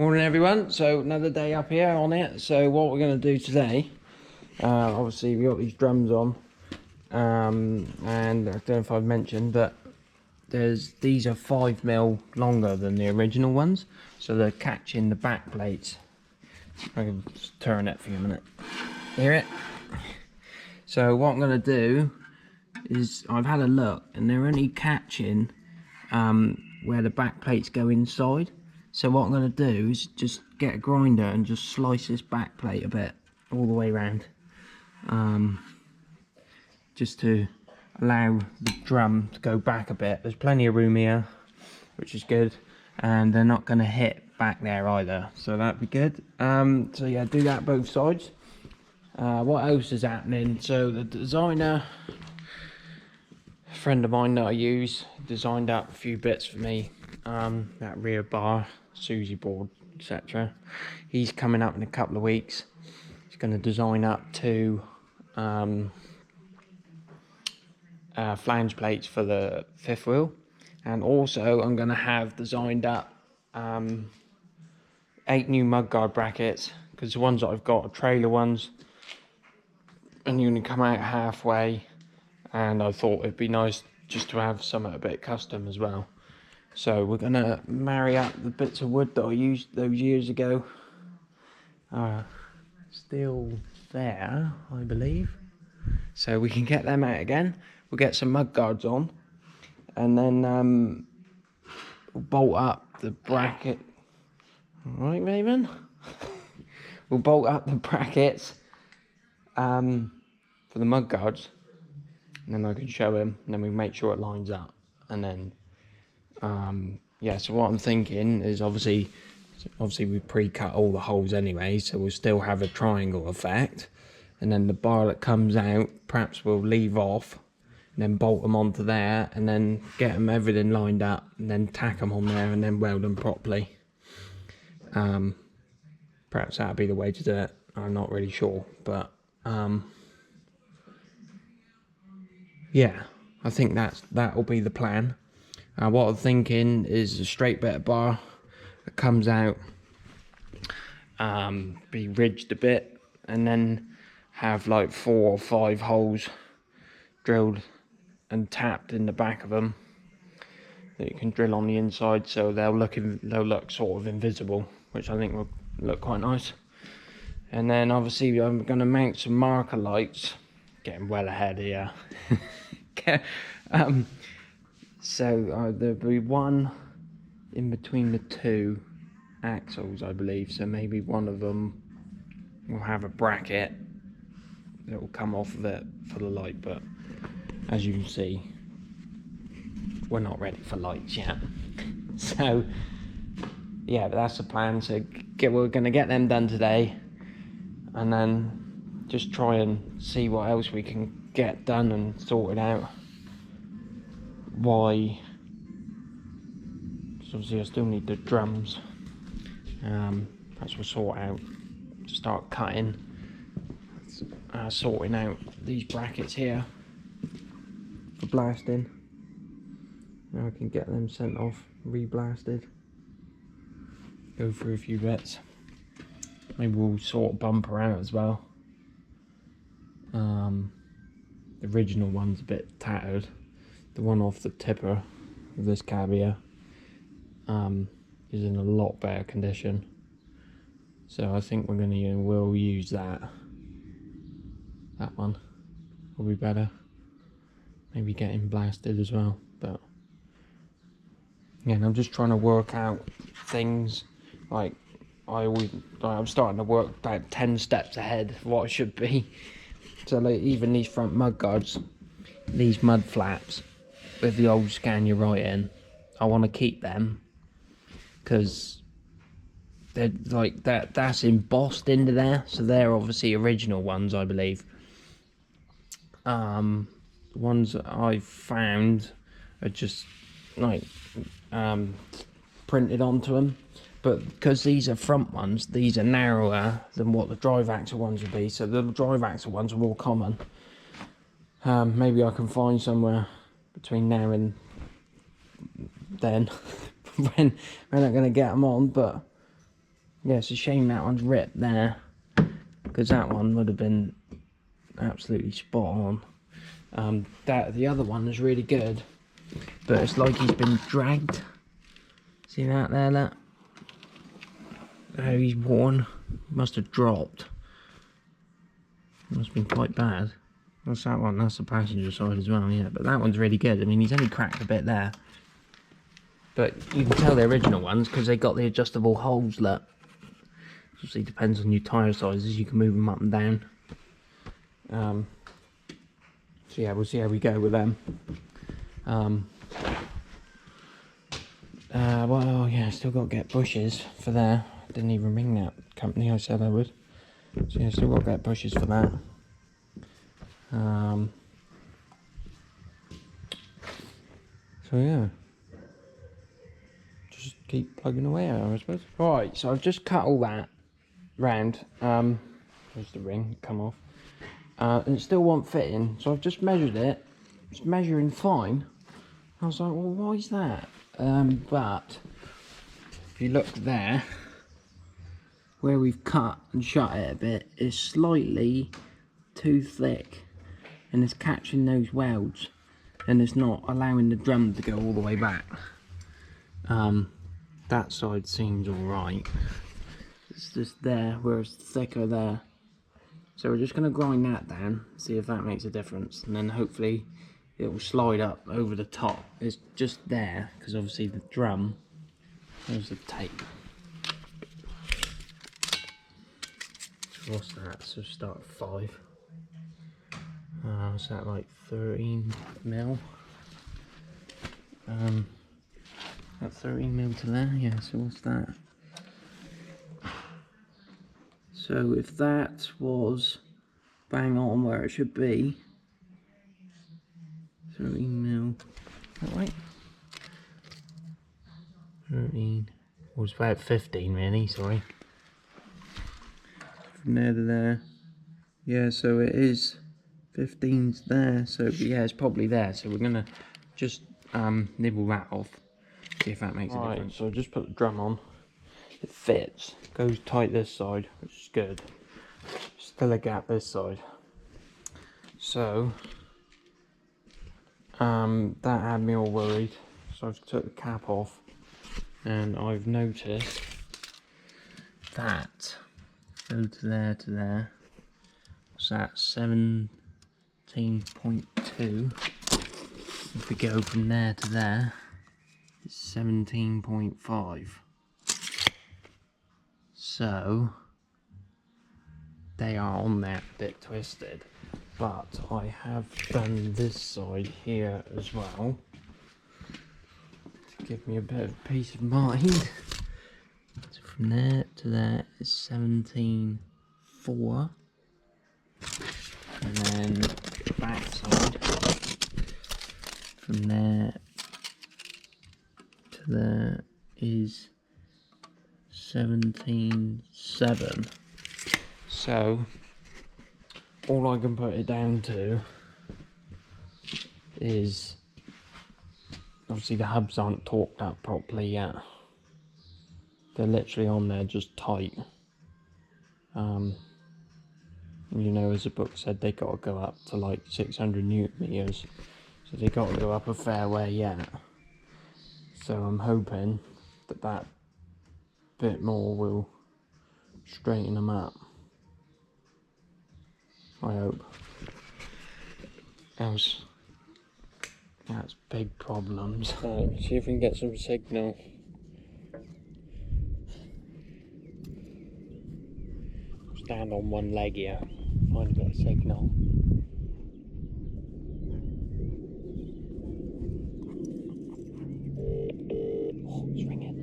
Morning everyone, so another day up here on it. So what we're going to do today, obviously we got these drums on, and I don't know if I've mentioned, but these are 5mm longer than the original ones, so they're catching the back plates. I can just turn it for you a minute. Hear it? So what I'm going to do is, I've had a look and they're only catching where the back plates go inside. So what I'm going to do is just get a grinder and just slice this back plate a bit all the way around, just to allow the drum to go back a bit. There's plenty of room here, which is good, and they're not going to hit back there either, so that'd be good. So yeah, do that both sides. What else is happening? So the designer, a friend of mine that I use, designed up a few bits for me, that rear bar, Susie board, etc. He's coming up in a couple of weeks. He's going to design up two flange plates for the fifth wheel, and also I'm going to have designed up 8 new mudguard brackets, because the ones that I've got are trailer ones and you can come out halfway, and I thought it'd be nice just to have something a bit custom as well. So we're gonna marry up the bits of wood that I used those years ago. Still there, I believe. So we can get them out again. We'll get some mud guards on, and then we'll bolt up the bracket. All right, Raven. We'll bolt up the brackets for the mud guards, and then I can show him, and then we make sure it lines up, and then yeah. So what I'm thinking is, obviously we pre-cut all the holes anyway, so we'll still have a triangle effect, and then the bar that comes out, perhaps we'll leave off and then bolt them onto there, and then get them everything lined up, and then tack them on there, and then weld them properly. Perhaps that'll be the way to do it. I'm not really sure, but yeah, I think that'll be the plan. What I'm thinking is a straight bit of bar that comes out, be ridged a bit, and then have like 4 or 5 holes drilled and tapped in the back of them that you can drill on the inside, so they'll look sort of invisible, which I think will look quite nice. And then obviously I'm going to mount some marker lights. Getting well ahead here. So there'll be one in between the 2 axles, I believe, so maybe one of them will have a bracket that will come off of it for the light, but as you can see, we're not ready for lights yet. So yeah, but that's the plan. So we're going to get them done today, and then just try and see what else we can get done and sorted out. Why? So obviously I still need the drums. Perhaps we'll sort out, start cutting, sorting out these brackets here for blasting. Now I can get them sent off, re-blasted. Go through a few bits. Maybe we'll sort bumper out as well. The original one's a bit tattered. The one off the tipper of this cab here is in a lot better condition. So I think we'll use that. That one will be better. Maybe get him blasted as well. But yeah, and I'm just trying to work out things. Like I'm starting to work about 10 steps ahead of what it should be. So like, even these front mud guards, these mud flaps with the old Scania writing, I want to keep them because they're like that's embossed into there, so they're obviously original ones, I believe. The ones that I've found are just like printed onto them, but because these are front ones, these are narrower than what the drive axle ones would be, so the drive axle ones are more common. Maybe I can find somewhere between now and then when we're not going to get them on, but Yeah, it's a shame that one's ripped there, because that one would have been absolutely spot on. The other one is really good, but it's like he's been dragged. See that there, that? How he's worn. Must have dropped. Must have been quite bad. What's that one? That's the passenger side as well, yeah. But that one's really good. I mean, he's only cracked a bit there. But you can tell the original ones because they got the adjustable holes, look. Obviously depends on your tyre sizes, you can move them up and down. So yeah, we'll see how we go with them. Well, yeah, still got to get bushes for there. Didn't even ring that company I said I would. So yeah, still got to get bushes for that. So yeah, just keep plugging away at her, I suppose. Right, so I've just cut all that round. There's the ring, come off. And it still won't fit in, so I've just measured it. It's measuring fine. I was like, well, why is that? But if you look there, where we've cut and shut it a bit, is slightly too thick, and it's catching those welds, and it's not allowing the drum to go all the way back. That side seems alright. It's just there where it's thicker there. So we're just going to grind that down, see if that makes a difference, and then hopefully it will slide up over the top. It's just there because obviously the drum, there's the tape. So what's that? So start at 5. What's that, like 13 mil? About 13 mil to there, yeah, so what's that? So if that was bang on where it should be, 13 mil, is that right? 13, well it's about 15 really, sorry. From there to there, yeah, so it is 15's there, so yeah, it's probably there, so we're gonna just nibble that off, see if that makes a difference. So I just put the drum on. It fits, goes tight this side, which is good. Still a gap this side. So, that had me all worried. So I've took the cap off, and I've noticed that go to there. So that's 17.2. If we go from there to there, it's 17.5. So they are on there a bit twisted, but I have done this side here as well to give me a bit of peace of mind. So from there to there is 17.4, and then the back side from there to there is 17.7. So all I can put it down to is obviously the hubs aren't torqued up properly yet. They're literally on there just tight. You know, as the book said, they got to go up to like 600 newton meters, so they got to go up a fair way yet. So I'm hoping that that bit more will straighten them up. I hope. Else, that's big problems. Right, see if we can get some signal. Stand on one leg here, finally get a signal. Oh, it's ringing.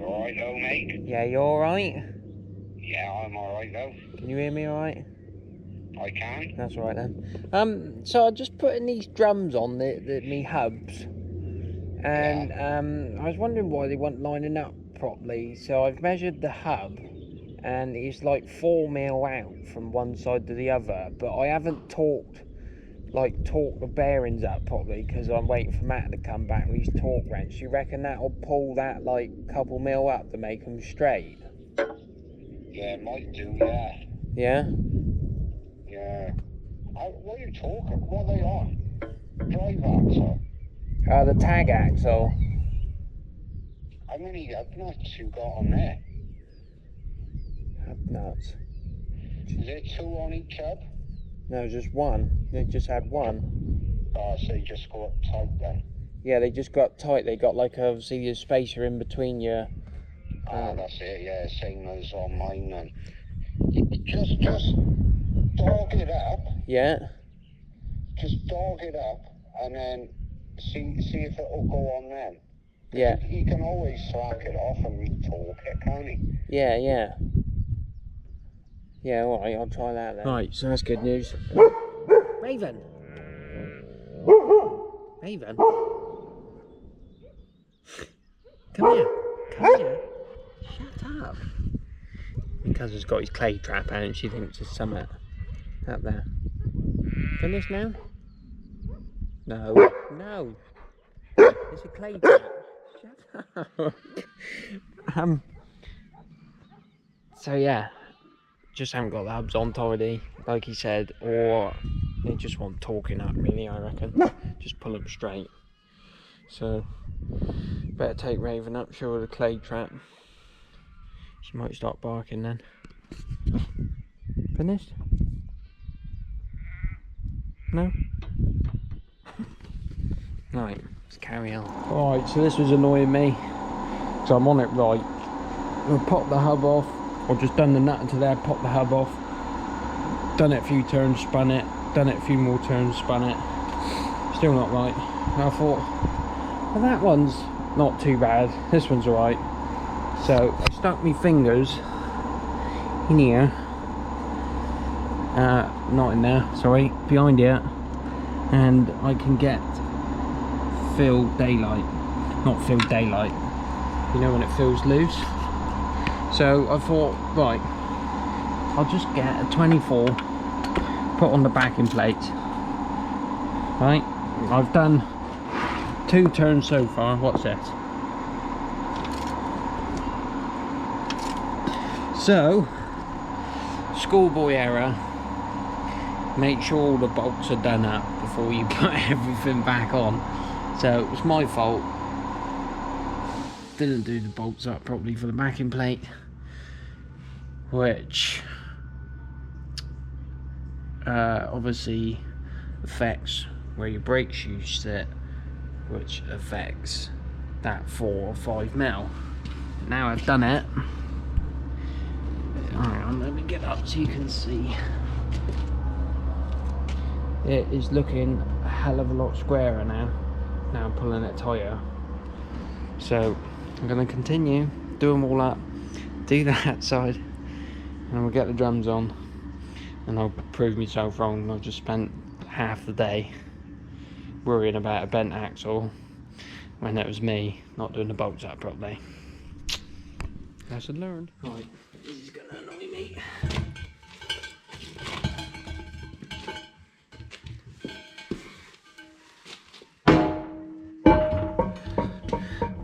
Alright though, mate? Yeah, you alright? Yeah, I'm alright though. Can you hear me alright? I can. That's alright then. So I just put in these drums on me hubs, and I was wondering why they weren't lining up properly. So I've measured the hub, and it's like 4 mil out from one side to the other. But I haven't torqued the bearings up properly because I'm waiting for Matt to come back with his torque wrench. You reckon that'll pull that like couple mil up to make them straight? Yeah, it might do, yeah. Yeah? Yeah. What are you talking? What are they on? Drive axle? The tag axle. How many hub nuts you got on there? Hub nuts. Is there 2 on each hub? No, just one. They just had one. Oh, so you just go up tight then? Yeah, they just got tight. They got like obviously a spacer in between your... That's it, yeah, same as on mine then. Just dog it up. Yeah? Just dog it up and then see if it'll go on them. Yeah. He can always slack it off and re-torque it, can't he? Yeah, yeah. Yeah, alright, I'll try that then. Right, so that's good news. Raven! Raven! Come here! Come here! Shut up! My cousin's got his clay trap out and she thinks there's something up there. Finished now? No. No! It's a clay trap. Shut up! So yeah. Just haven't got the hubs on tidy, like he said, or they just want torquing up really, I reckon. Just pull them straight. So, better take Raven up, show her the clay trap. She might start barking then. Finished? No? Right, let's carry on. Alright, so this was annoying me. So I'm on it right. I'm going to pop the hub off. I've just done the nut into there, popped the hub off, done it a few turns, spun it, done it a few more turns, spun it. Still not right. And I thought, well, that one's not too bad, this one's alright. So I stuck my fingers in here, not in there, sorry, behind here, and I can get filled daylight. Not filled daylight, you know when it feels loose. So I thought, right, I'll just get a 24, put on the backing plate. Right, I've done 2 turns so far. What's this? So, schoolboy error. Make sure all the bolts are done up before you put everything back on. So it was my fault. Didn't do the bolts up properly for the backing plate, which obviously affects where your brake shoes sit, which affects that 4 or 5 mil. Now I've done it, hang on, let me get up so you can see. It is looking a hell of a lot squarer now I'm pulling it tighter. So I'm going to continue, do them all up, do that side, and we'll get the drums on, and I'll prove myself wrong. I've just spent half the day worrying about a bent axle when it was me not doing the bolts up properly. Lesson learned. Right, this is going to annoy me.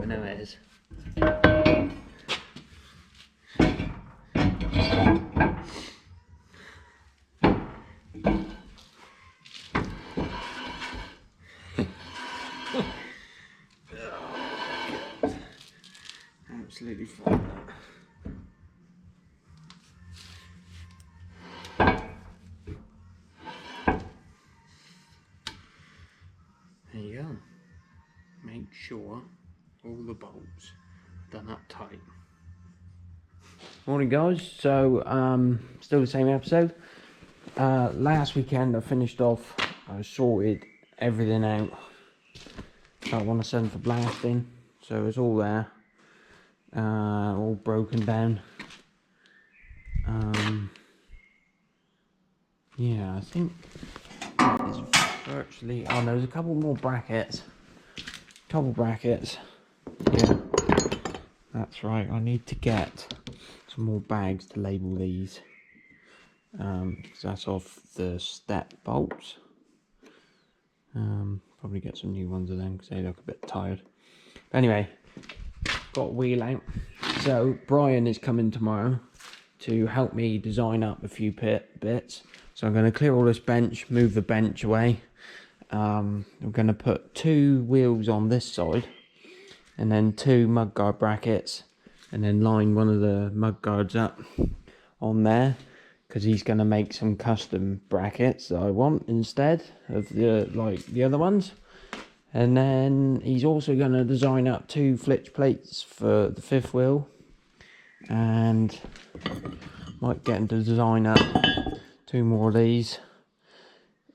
I know it is. Absolutely fine. There you go. Make sure all the bolts are done up tight. Morning guys, so still the same episode. Last weekend I finished off, I sorted everything out that I want to send for blasting, so it's all there, all broken down. Yeah, I think it's virtually, oh there's a couple more brackets, yeah, that's right, I need to get some more bags to label these. So that's off the step bolts. Probably get some new ones of them because they look a bit tired. But anyway, got a wheel out. So Brian is coming tomorrow to help me design up a few bits. So I'm going to clear all this bench, move the bench away. I'm going to put 2 wheels on this side and then 2 mudguard brackets, and then line one of the mudguards up on there, because he's going to make some custom brackets that I want instead of the other ones. And then he's also going to design up 2 flitch plates for the 5th wheel, and might get him to design up 2 more of these,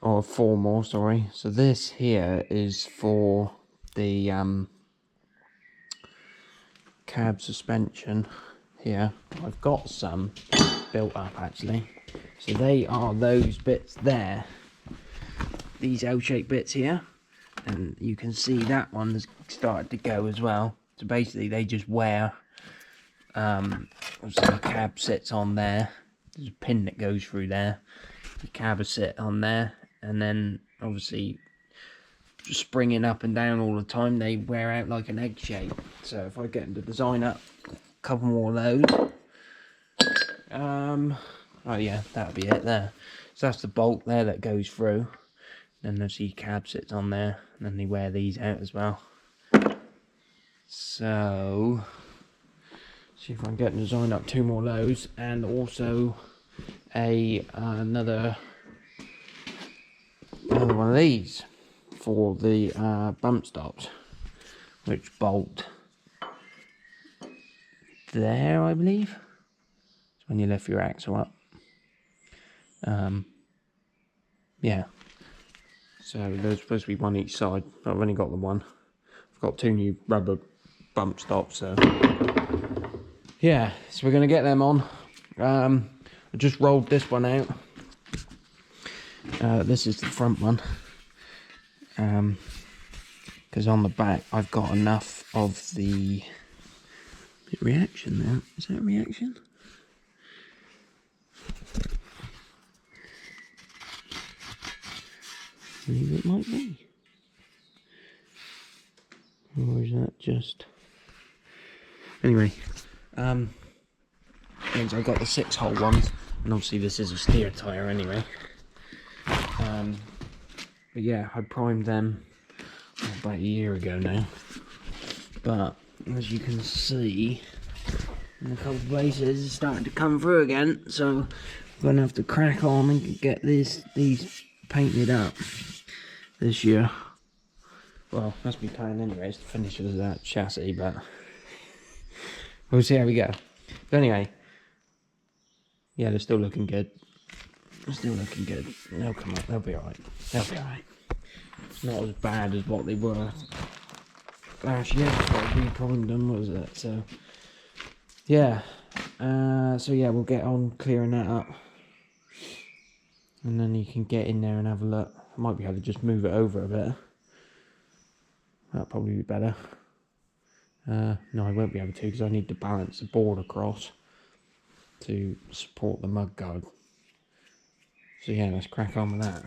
or 4 more, sorry. So this here is for the cab suspension here. I've got some built up actually. So they are those bits there, these L-shaped bits here, and you can see that one's started to go as well. So basically they just wear, so the cab sits on there, there's a pin that goes through there, the cab will sit on there, and then obviously springing up and down all the time, they wear out like an egg shape. So if I get them to design up a couple more of those, oh yeah, that'll be it there. So that's the bolt there that goes through. Then there's the cab sits on there, and then they wear these out as well. So see if I can get them to design up 2 more of those, and also another one of these for the bump stops, which bolt there, I believe. It's when you lift your axle up. Yeah, so there's supposed to be 1 each side, but I've only got the 1. I've got 2 new rubber bump stops, so yeah, so we're going to get them on. I just rolled this one out. This is the front one, because on the back I've got enough of the reaction there. Is that a reaction? I believe it might be. Or is that just... Anyway, I've got the 6-hole ones, and obviously this is a steer tyre anyway. But yeah, I primed them about a year ago now. But as you can see, in a couple of places it's starting to come through again. So I'm gonna have to crack on and get these painted up this year. Well, that's my plan anyways, to finish with that chassis, but we'll see how we go. But anyway, yeah, they're still looking good. They're still looking good. They'll come up, they'll be alright. They'll be alright. It's not as bad as what they were last year before we primed them, was it? So, yeah. So yeah, we'll get on clearing that up. And then you can get in there and have a look. I might be able to just move it over a bit. That'll probably be better. No, I won't be able to, because I need to balance the board across to support the mudguard. So yeah, let's crack on with that.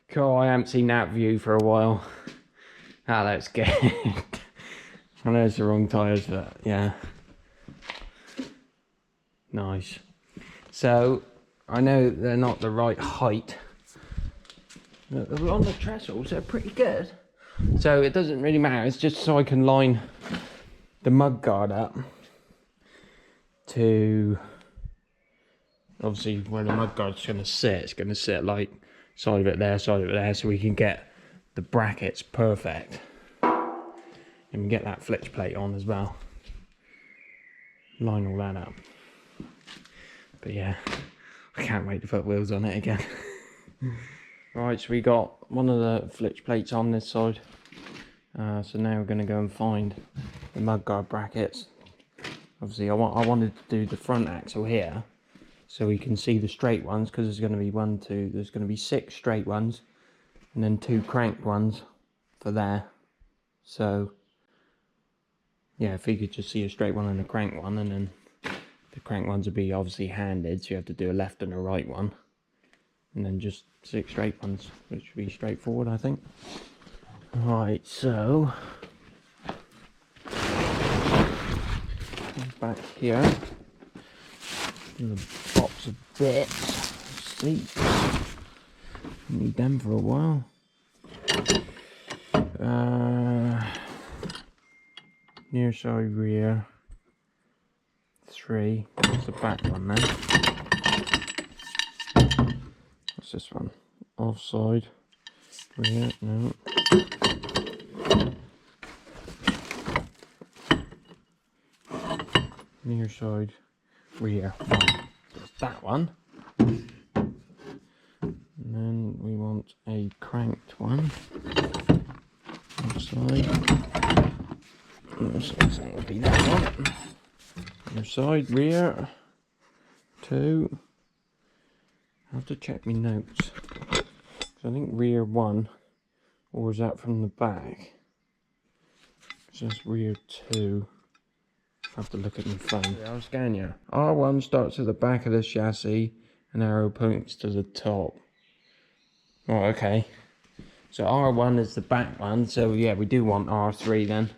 Cool, I haven't seen that view for a while. Ah, that's good. I know it's the wrong tyres, but yeah. Nice. So, I know they're not the right height. They're on the trestles, they're pretty good. So it doesn't really matter, it's just so I can line the mudguard up to, obviously where the mudguard's going to sit, it's going to sit like side of it there, so we can get the brackets perfect. And we get that flitch plate on as well. Line all that up. But yeah, I can't wait to put wheels on it again. Right, so we got one of the flitch plates on this side. So now we're going to go and find the mudguard brackets. Obviously I wanted to do the front axle here so we can see the straight ones, because there's going to be there's going to be 6 straight ones and then 2 cranked ones for there. So yeah, if you could just see a straight one and a crank one, and then the crank ones would be obviously handed, so you have to do a left and a right one, and then just 6 straight ones, which would be straightforward, I think. Right, so back here in the box of bits, seats, need them for a while. Near side, rear 3. What's the back one then? What's this one? Offside, rear, no. Near side, rear 1. That's that one. And then we want a cranked one. Offside. So that would be that one. Near side, rear 2. I have to check my notes. I think rear 1, or is that from the back? So that's rear 2. I have to look at my phone. Yeah, Scania. R1 starts at the back of the chassis and arrow points to the top. Oh, okay. So R1 is the back one, so yeah, we do want R3 then.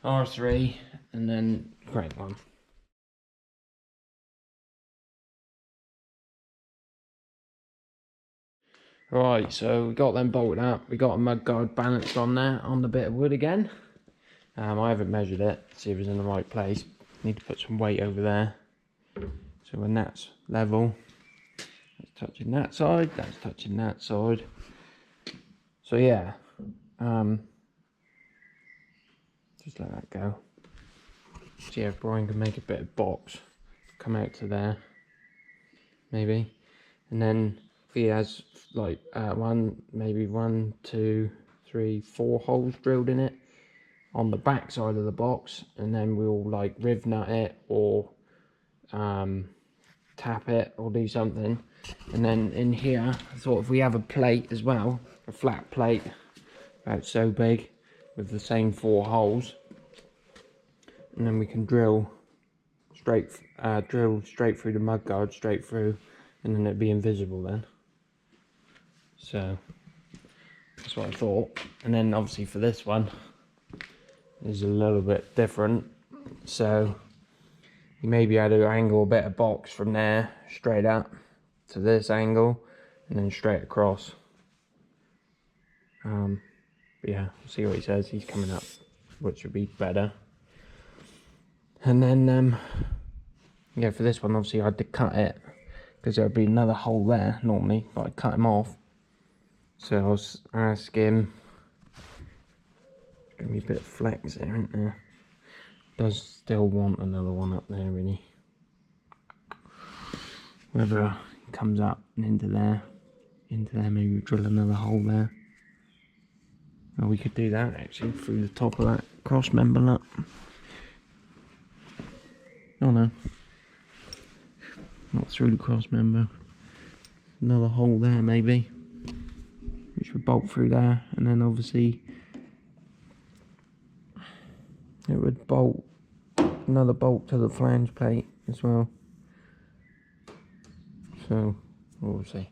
R3, and then crank one. Right, so we got them bolted up. We got a mudguard balanced on there, on the bit of wood again. I haven't measured it, see if it's in the right place. Need to put some weight over there. So when that's level, that's touching that side, that's touching that side. So yeah, just let that go. See if Brian can make a bit of box, come out to there, maybe. And then if he has like maybe 1, 2, 3, 4 holes drilled in it on the back side of the box, and then we'll like riv nut it or tap it or do something. And then in here I thought if we have a plate as well, a flat plate about so big with the same 4 holes, and then we can drill straight through the mudguard, straight through, and then it'd be invisible then. So that's what I thought. And then obviously for this one is a little bit different, so you may be able to angle a bit of box from there straight up to this angle and then straight across. But yeah, we'll see what he says. He's coming up, which would be better. And then yeah, for this one obviously I had to cut it because there would be another hole there normally, but I cut him off. So I was asking, there's going to be a bit of flex there, isn't there? Does still want another one up there really. Whether it comes up and into there, maybe we drill another hole there. Or we could do that actually through the top of that cross member nut. Oh no, not through the cross member. Another hole there maybe, which would bolt through there, and then obviously it would bolt another bolt to the flange plate as well. So we'll see.